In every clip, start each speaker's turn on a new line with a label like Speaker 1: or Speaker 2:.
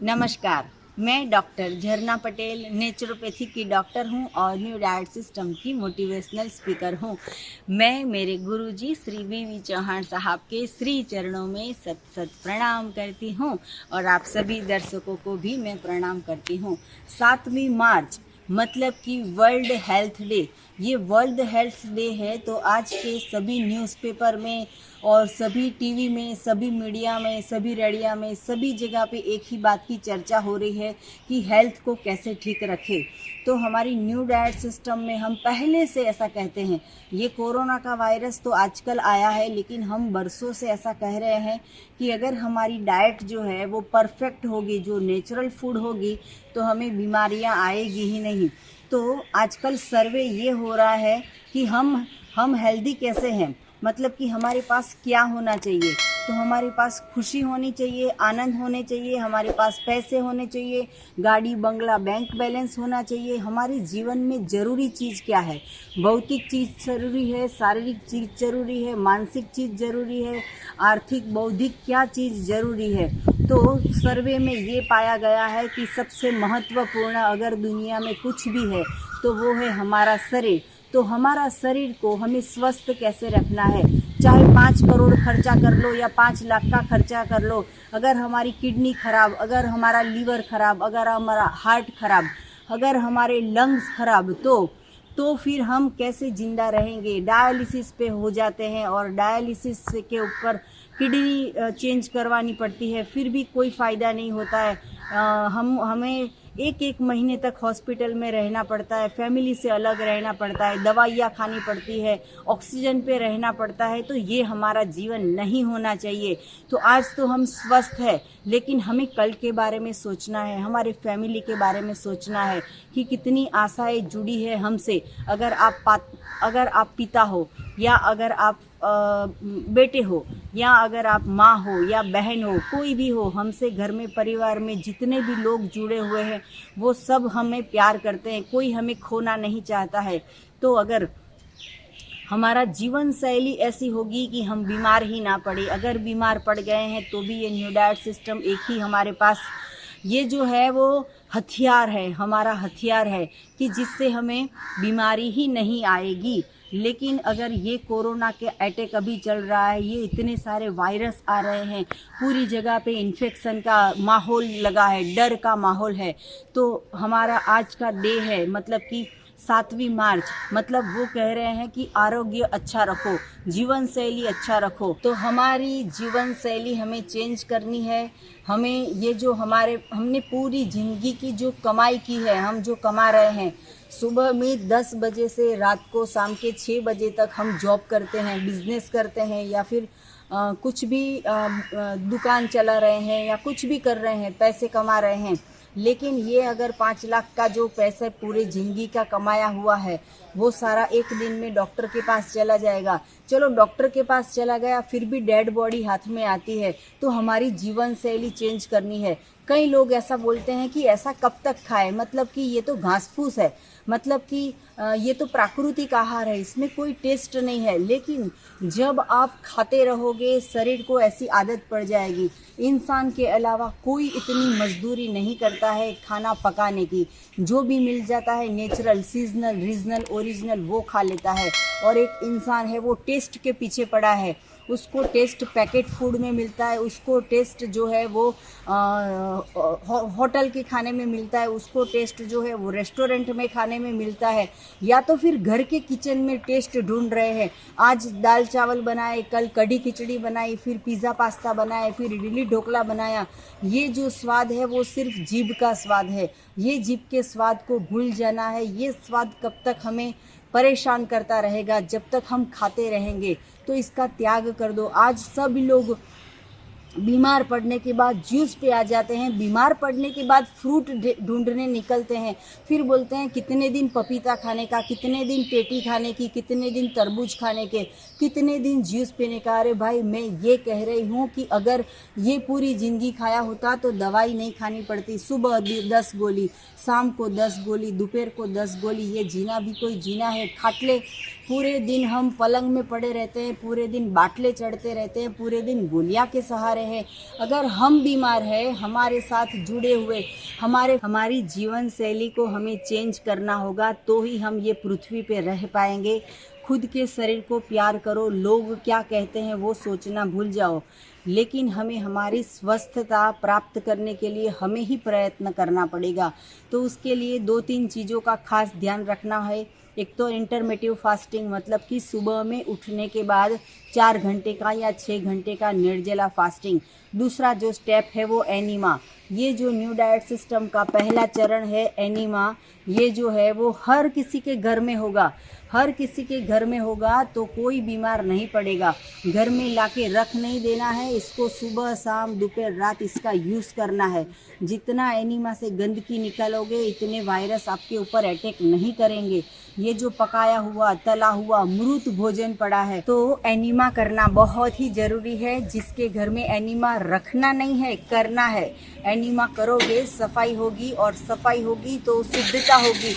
Speaker 1: नमस्कार। मैं डॉक्टर झरना पटेल नेचुरोपैथी की डॉक्टर हूं और न्यू डाइट सिस्टम की मोटिवेशनल स्पीकर हूं। मैं मेरे गुरुजी श्री वी चौहान साहब के श्री चरणों में सत सत प्रणाम करती हूं और आप सभी दर्शकों को भी मैं प्रणाम करती हूं। 7वीं मार्च मतलब कि वर्ल्ड हेल्थ डे। ये वर्ल्ड हेल्थ डे है तो आज के सभी न्यूज़पेपर में और सभी टीवी में, सभी मीडिया में, सभी रेडियो में, सभी जगह पे एक ही बात की चर्चा हो रही है कि हेल्थ को कैसे ठीक रखें। तो हमारी न्यू डाइट सिस्टम में हम पहले से ऐसा कहते हैं। ये कोरोना का वायरस तो आजकल आया है, लेकिन हम बरसों से ऐसा कह रहे हैं कि अगर हमारी डाइट जो है वो परफेक्ट होगी, जो नेचुरल फूड होगी, तो हमें बीमारियां आएगी ही नहीं। तो आजकल सर्वे ये हो रहा है कि हम हेल्दी कैसे हैं, मतलब कि हमारे पास क्या होना चाहिए। तो हमारे पास खुशी होनी चाहिए, आनंद होने चाहिए, हमारे पास पैसे होने चाहिए, गाड़ी बंगला बैंक बैलेंस होना चाहिए। हमारे जीवन में ज़रूरी चीज़ क्या है? भौतिक चीज़ ज़रूरी है, शारीरिक चीज़ ज़रूरी है, मानसिक चीज़ ज़रूरी है, आर्थिक बौद्धिक क्या चीज़ ज़रूरी है? तो सर्वे में ये पाया गया है कि सबसे महत्वपूर्ण अगर दुनिया में कुछ भी है तो वो है हमारा शरीर। तो हमारा शरीर को हमें स्वस्थ कैसे रखना है, चाहे 5 करोड़ खर्चा कर लो या 5 लाख का खर्चा कर लो, अगर हमारी किडनी खराब, अगर हमारा लीवर खराब, अगर हमारा हार्ट खराब, अगर हमारे लंग्स खराब, तो फिर हम कैसे ज़िंदा रहेंगे? डायलिसिस पे हो जाते हैं और डायलिसिस के ऊपर किडनी चेंज करवानी पड़ती है, फिर भी कोई फ़ायदा नहीं होता है। हमें एक महीने तक हॉस्पिटल में रहना पड़ता है, फैमिली से अलग रहना पड़ता है, दवाइयाँ खानी पड़ती है, ऑक्सीजन पे रहना पड़ता है। तो ये हमारा जीवन नहीं होना चाहिए। तो आज तो हम स्वस्थ हैं, लेकिन हमें कल के बारे में सोचना है, हमारे फैमिली के बारे में सोचना है कि कितनी आशाएं जुड़ी है हमसे। अगर आप पिता हो, या अगर आप बेटे हो, या अगर आप माँ हो या बहन हो, कोई भी हो, हमसे घर में परिवार में जितने भी लोग जुड़े हुए हैं वो सब हमें प्यार करते हैं, कोई हमें खोना नहीं चाहता है। तो अगर हमारा जीवन शैली ऐसी होगी कि हम बीमार ही ना पड़े, अगर बीमार पड़ गए हैं तो भी ये न्यू डाइट सिस्टम एक ही हमारे पास ये जो है वो हथियार है, हमारा हथियार है कि जिससे हमें बीमारी ही नहीं आएगी। लेकिन अगर ये कोरोना के अटैक अभी चल रहा है, ये इतने सारे वायरस आ रहे हैं, पूरी जगह पे इन्फेक्शन का माहौल लगा है, डर का माहौल है। तो हमारा आज का डे है, मतलब कि 7वीं मार्च, मतलब वो कह रहे हैं कि आरोग्य अच्छा रखो, जीवन शैली अच्छा रखो। तो हमारी जीवन शैली हमें चेंज करनी है। हमें ये जो हमने पूरी ज़िंदगी की जो कमाई की है, हम जो कमा रहे हैं, सुबह में 10 बजे से रात को शाम के 6 बजे तक हम जॉब करते हैं, बिजनेस करते हैं, या फिर कुछ भी दुकान चला रहे हैं, या कुछ भी कर रहे हैं, पैसे कमा रहे हैं। लेकिन ये अगर 5 लाख का जो पैसा पूरे ज़िंदगी का कमाया हुआ है वो सारा एक दिन में डॉक्टर के पास चला जाएगा। चलो डॉक्टर के पास चला गया, फिर भी डेड बॉडी हाथ में आती है। तो हमारी जीवन शैली चेंज करनी है। कई लोग ऐसा बोलते हैं कि ऐसा कब तक खाए, मतलब कि ये तो घास फूस है, मतलब कि ये तो प्राकृतिक आहार है, इसमें कोई टेस्ट नहीं है। लेकिन जब आप खाते रहोगे, शरीर को ऐसी आदत पड़ जाएगी। इंसान के अलावा कोई इतनी मजदूरी नहीं करता है खाना पकाने की। जो भी मिल जाता है नेचुरल, सीजनल, रीजनल, ओरिजिनल वो खा लेता है। और एक इंसान है वो टेस्ट के पीछे पड़ा है, उसको टेस्ट पैकेट फूड में मिलता है, उसको टेस्ट जो है वो होटल के खाने में मिलता है, उसको टेस्ट जो है वो रेस्टोरेंट में खाने में मिलता है, या तो फिर घर के किचन में टेस्ट ढूंढ रहे हैं। आज दाल चावल बनाए, कल कढ़ी खिचड़ी बनाई, फिर पिज़्ज़ा पास्ता बनाए, फिर इडली ढोकला बनाया। ये जो स्वाद है वो सिर्फ जीभ का स्वाद है। ये जीभ के स्वाद को भूल जाना है। ये स्वाद कब तक हमें परेशान करता रहेगा? जब तक हम खाते रहेंगे। तो इसका त्याग कर दो। आज सब लोग बीमार पड़ने के बाद जूस पे आ जाते हैं, बीमार पड़ने के बाद फ्रूट ढूंढने निकलते हैं, फिर बोलते हैं कितने दिन पपीता खाने का, कितने दिन पेटी खाने की, कितने दिन तरबूज खाने के, कितने दिन जूस पीने का। अरे भाई, मैं ये कह रही हूँ कि अगर ये पूरी ज़िंदगी खाया होता तो दवाई नहीं खानी पड़ती। सुबह 10 गोली, शाम को 10 गोली, दोपहर को 10 गोली। ये जीना भी कोई जीना है? खाटले पूरे दिन हम पलंग में पड़े रहते हैं, पूरे दिन बाटले चढ़ते रहते हैं, पूरे दिन गोलियां के सहारे रहे हैं। अगर हम बीमार हैं, हमारे साथ जुड़े हुए हमारी जीवन शैली को हमें चेंज करना होगा, तो ही हम ये पृथ्वी पे रह पाएंगे। खुद के शरीर को प्यार करो, लोग क्या कहते हैं वो सोचना भूल जाओ, लेकिन हमें हमारी स्वस्थता प्राप्त करने के लिए हमें ही प्रयत्न करना पड़ेगा। तो उसके लिए 2-3 चीज़ों का खास ध्यान रखना है। एक तो इंटरमिटेंट फास्टिंग, मतलब कि सुबह में उठने के बाद 4 घंटे का या 6 घंटे का निर्जला फास्टिंग। दूसरा जो स्टेप है वो एनीमा। ये जो न्यू डाइट सिस्टम का पहला चरण है एनीमा, ये जो है वो हर किसी के घर में होगा। हर किसी के घर में होगा तो कोई बीमार नहीं पड़ेगा। घर में लाके रख नहीं देना है, इसको सुबह शाम दोपहर रात इसका यूज़ करना है। जितना एनीमा से गंदगी निकालोगे इतने वायरस आपके ऊपर अटैक नहीं करेंगे। ये जो पकाया हुआ तला हुआ मृत भोजन पड़ा है, तो एनीमा करना बहुत ही ज़रूरी है। जिसके घर में एनीमा रखना नहीं है, करना है। एनीमा करोगे, सफाई होगी, और सफाई होगी तो शुद्धता होगी।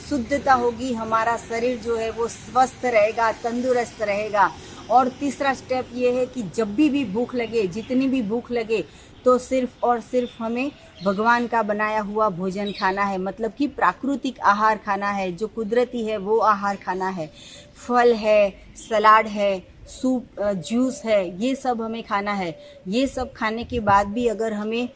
Speaker 1: शुद्धता होगी, हमारा शरीर जो है वो स्वस्थ रहेगा, तंदुरुस्त रहेगा। और तीसरा स्टेप ये है कि जब भी भूख लगे, जितनी भी भूख लगे, तो सिर्फ और सिर्फ हमें भगवान का बनाया हुआ भोजन खाना है। मतलब कि प्राकृतिक आहार खाना है, जो कुदरती है वो आहार खाना है। फल है, सलाद है, सूप, जूस है, ये सब हमें खाना है। ये सब खाने के बाद भी अगर हमें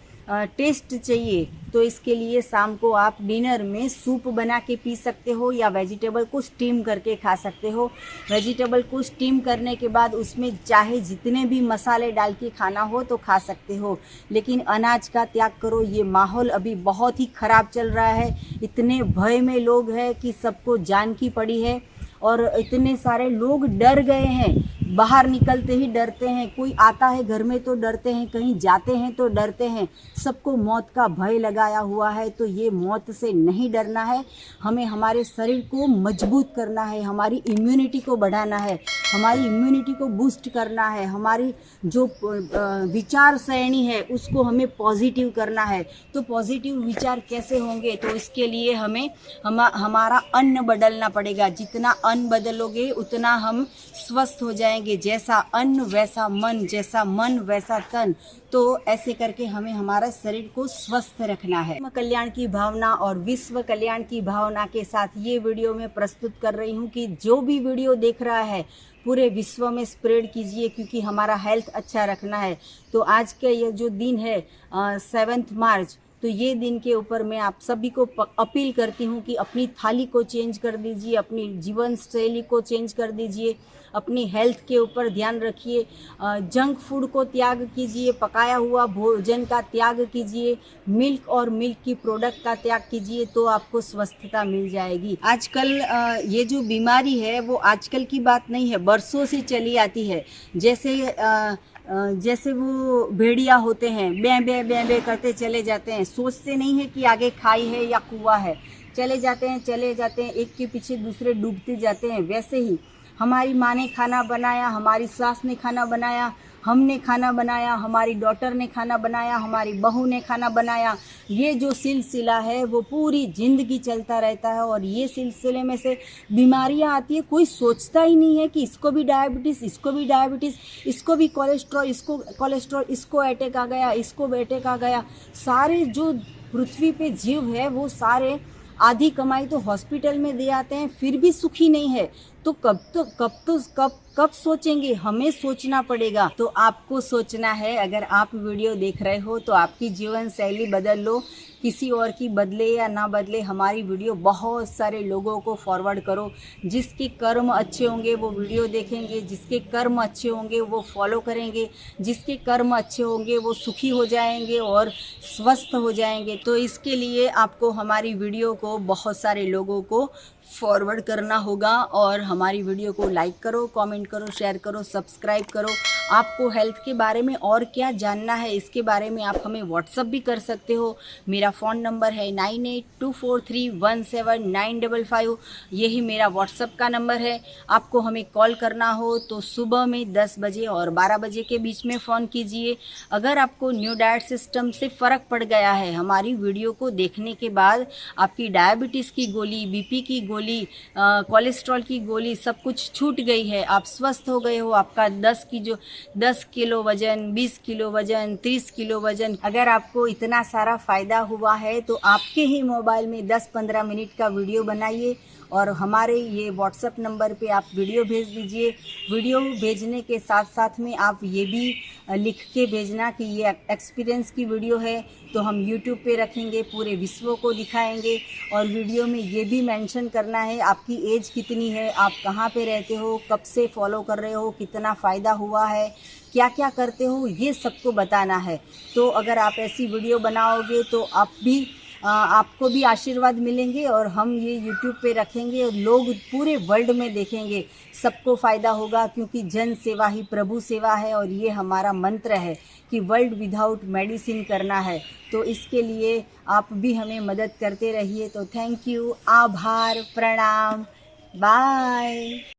Speaker 1: टेस्ट चाहिए तो इसके लिए शाम को आप डिनर में सूप बना के पी सकते हो, या वेजिटेबल को स्टीम करके खा सकते हो। वेजिटेबल को स्टीम करने के बाद उसमें चाहे जितने भी मसाले डाल के खाना हो तो खा सकते हो, लेकिन अनाज का त्याग करो। ये माहौल अभी बहुत ही ख़राब चल रहा है। इतने भय में लोग हैं कि सबको जान की पड़ी है, और इतने सारे लोग डर गए हैं। बाहर निकलते ही डरते हैं, कोई आता है घर में तो डरते हैं, कहीं जाते हैं तो डरते हैं। सबको मौत का भय लगाया हुआ है। तो ये मौत से नहीं डरना है, हमें हमारे शरीर को मजबूत करना है, हमारी इम्यूनिटी को बढ़ाना है, हमारी इम्यूनिटी को बूस्ट करना है, हमारी जो विचार श्रेणी है उसको हमें पॉजिटिव करना है। तो पॉजिटिव विचार कैसे होंगे? तो इसके लिए हमें हमारा अन्न बदलना पड़ेगा। जितना अन्न बदलोगे उतना हम स्वस्थ हो जाएंगे। जैसा अन्न वैसा मन, जैसा मन वैसा तन। तो ऐसे करके हमें हमारा शरीर को स्वस्थ रखना है। कल्याण की भावना और विश्व कल्याण की भावना के साथ ये वीडियो मैं प्रस्तुत कर रही हूँ कि जो भी वीडियो देख रहा है पूरे विश्व में स्प्रेड कीजिए, क्योंकि हमारा हेल्थ अच्छा रखना है। तो आज का ये जो दिन है 7 मार्च, तो ये दिन के ऊपर मैं आप सभी को अपील करती हूँ कि अपनी थाली को चेंज कर दीजिए, अपनी जीवन शैली को चेंज कर दीजिए, अपनी हेल्थ के ऊपर ध्यान रखिए। जंक फूड को त्याग कीजिए, पकाया हुआ भोजन का त्याग कीजिए, मिल्क और मिल्क की प्रोडक्ट का त्याग कीजिए, तो आपको स्वस्थता मिल जाएगी। आजकल ये जो बीमारी है वो आजकल की बात नहीं है, बरसों से चली आती है। जैसे वो भेड़िया होते हैं, बें बें बें बें करते चले जाते हैं, सोचते नहीं है कि आगे खाई है या कुआं है, चले जाते हैं, एक के पीछे दूसरे डूबते जाते हैं। वैसे ही हमारी माँ ने खाना बनाया, हमारी सास ने खाना बनाया, हमने खाना बनाया, हमारी डॉटर ने खाना बनाया, हमारी बहू ने खाना बनाया। ये जो सिलसिला है वो पूरी ज़िंदगी चलता रहता है, और ये सिलसिले में से बीमारियां आती है। कोई सोचता ही नहीं है कि इसको भी डायबिटीज़, इसको भी डायबिटीज़, इसको भी कोलेस्ट्रॉल, इसको अटैक आ गया, इसको अटैक आ गया। सारे जो पृथ्वी पे जीव है वो सारे आधी कमाई तो हॉस्पिटल में दे आते हैं, फिर भी सुखी नहीं है। तो कब सोचेंगे? हमें सोचना पड़ेगा। तो आपको सोचना है। अगर आप वीडियो देख रहे हो तो आपकी जीवन शैली बदल लो, किसी और की बदले या ना बदले, हमारी वीडियो बहुत सारे लोगों को फॉरवर्ड करो। जिसके कर्म अच्छे होंगे वो वीडियो देखेंगे, जिसके कर्म अच्छे होंगे वो फॉलो करेंगे, जिसके कर्म अच्छे होंगे वो सुखी हो जाएंगे और स्वस्थ हो जाएंगे। तो इसके लिए आपको हमारी वीडियो को बहुत सारे लोगों को फॉरवर्ड करना होगा, और हमारी वीडियो को लाइक करो, कमेंट करो, शेयर करो, सब्सक्राइब करो। आपको हेल्थ के बारे में और क्या जानना है इसके बारे में आप हमें व्हाट्सअप भी कर सकते हो। मेरा फ़ोन नंबर है 9824317955। यही मेरा व्हाट्सअप का नंबर है। आपको हमें कॉल करना हो तो सुबह में 10 बजे और 12 बजे के बीच में फ़ोन कीजिए। अगर आपको न्यू डाइट सिस्टम से फ़र्क पड़ गया है, हमारी वीडियो को देखने के बाद आपकी डायबिटीज़ की गोली, बीपी की गोली, कोलेस्ट्रॉल की गोली सब कुछ छूट गई है, आप स्वस्थ हो गए हो, आपका 10 किलो वजन, 20 किलो वजन, 30 किलो वजन। अगर आपको इतना सारा फ़ायदा हुआ है तो आपके ही मोबाइल में 10-15 मिनट का वीडियो बनाइए और हमारे ये व्हाट्सएप नंबर पे आप वीडियो भेज दीजिए। वीडियो भेजने के साथ साथ में आप ये भी लिख के भेजना कि ये एक्सपीरियंस की वीडियो है, तो हम यूट्यूब पे रखेंगे, पूरे विश्व को दिखाएंगे। और वीडियो में ये भी मेंशन करना है आपकी एज कितनी है, आप कहाँ पे रहते हो, कब से फॉलो कर रहे हो, कितना फ़ायदा हुआ है, क्या क्या करते हो, ये सबको बताना है। तो अगर आप ऐसी वीडियो बनाओगे तो आपको भी आशीर्वाद मिलेंगे और हम ये यूट्यूब पे रखेंगे और लोग पूरे वर्ल्ड में देखेंगे, सबको फ़ायदा होगा। क्योंकि जन सेवा ही प्रभु सेवा है और ये हमारा मंत्र है कि वर्ल्ड विदाउट मेडिसिन करना है। तो इसके लिए आप भी हमें मदद करते रहिए। तो थैंक यू, आभार, प्रणाम, बाय।